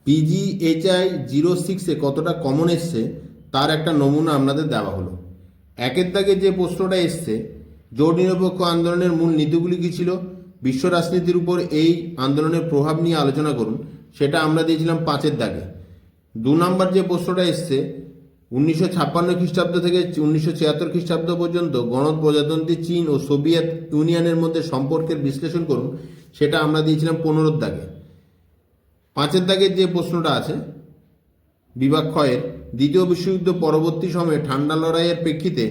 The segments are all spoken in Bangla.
PGHI-06 কতটা কমন এসছে তার একটা নমুনা আপনাদের দেওয়া হলো। একের দাগে যে প্রশ্নটা এসছে, জোট নিরপেক্ষ আন্দোলনের মূল নীতিগুলি কী ছিল, বিশ্ব রাজনীতির উপর এই আন্দোলনের প্রভাব নিয়ে আলোচনা করুন, সেটা আমরা দিয়েছিলাম 5-এর দাগে। 2 নম্বর যে প্রশ্নটা এসছে, 1956 খ্রিস্টাব্দ থেকে 1976 খ্রিস্টাব্দ পর্যন্ত গণপ্রজাতন্ত্রী চীন ও সোভিয়েত ইউনিয়নের মধ্যে সম্পর্কের বিশ্লেষণ করুন, সেটা আমরা দিয়েছিলাম 15-এর দাগে। 5-এর দাগের যে প্রশ্নটা আছে বিভাগ ক্ষয়ের, দ্বিতীয় বিশ্বযুদ্ধ পরবর্তী সময়ে ঠান্ডা লড়াইয়ের প্রেক্ষিতে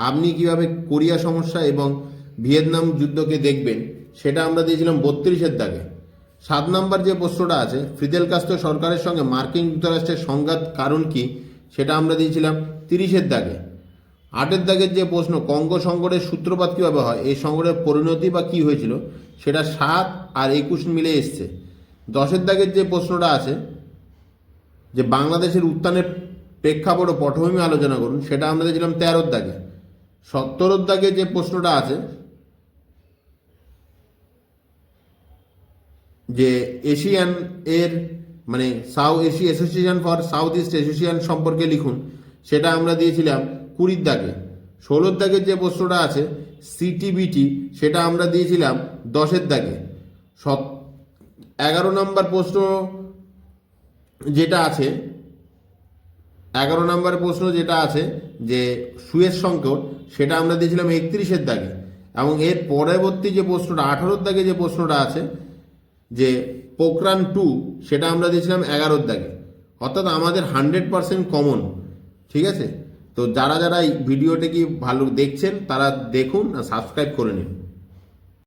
আপনি কিভাবে কোরিয়া সমস্যা এবং ভিয়েতনাম যুদ্ধকে দেখবেন, সেটা আমরা দিয়েছিলাম 32-এর দাগে। 7 নম্বর যে প্রশ্নটা আছে, ফিদেল কাস্ত্রো সরকারের সঙ্গে মার্কিন যুক্তরাষ্ট্রের সংঘাত কারণ কি, সেটা আমরা দিয়েছিলাম 30-এর দাগে। 8-এর দাগের যে প্রশ্ন, কঙ্গো সংকটের সূত্রপাত কীভাবে হয়, এই সংকটের পরিণতি বা কী হয়েছিল, সেটা 7 আর 21 মিলে এসছে। 10-এর দাগের যে প্রশ্নটা আছে যে বাংলাদেশের উত্থানের প্রেক্ষাপট ও পটভূমি আলোচনা করুন, সেটা আমরা দিয়েছিলাম 13-এর দাগে। 17-এর দাগে যে প্রশ্নটা আছে যে এশিয়ান এর মানে south Asia association for south east Asian সম্পর্কে লিখুন, সেটা আমরা দিয়েছিলাম 20-এর দাগে। 16-এর দাগের যে প্রশ্নটা আছে সিটিবিটি, সেটা আমরা দিয়েছিলাম 10-এর দাগে। 11 নম্বর প্রশ্ন যেটা আছে 11 নম্বর প্রশ্ন যেটা আছে যে সুয়েজ সংকট, সেটা আমরা দিয়েছিলাম 31-এর দাগে। এবং এর পরবর্তী যে প্রশ্নটা 18-এর দাগে যে প্রশ্নটা আছে যে পোখরান 2, সেটা আমরা দিয়েছিলাম 11-এর দাগে। অর্থাৎ আমাদের 100% কমন। ঠিক আছে, তো যারা যারা এই ভিডিওটা কি ভালো দেখছেন তারা দেখুন আর সাবস্ক্রাইব করে নিন।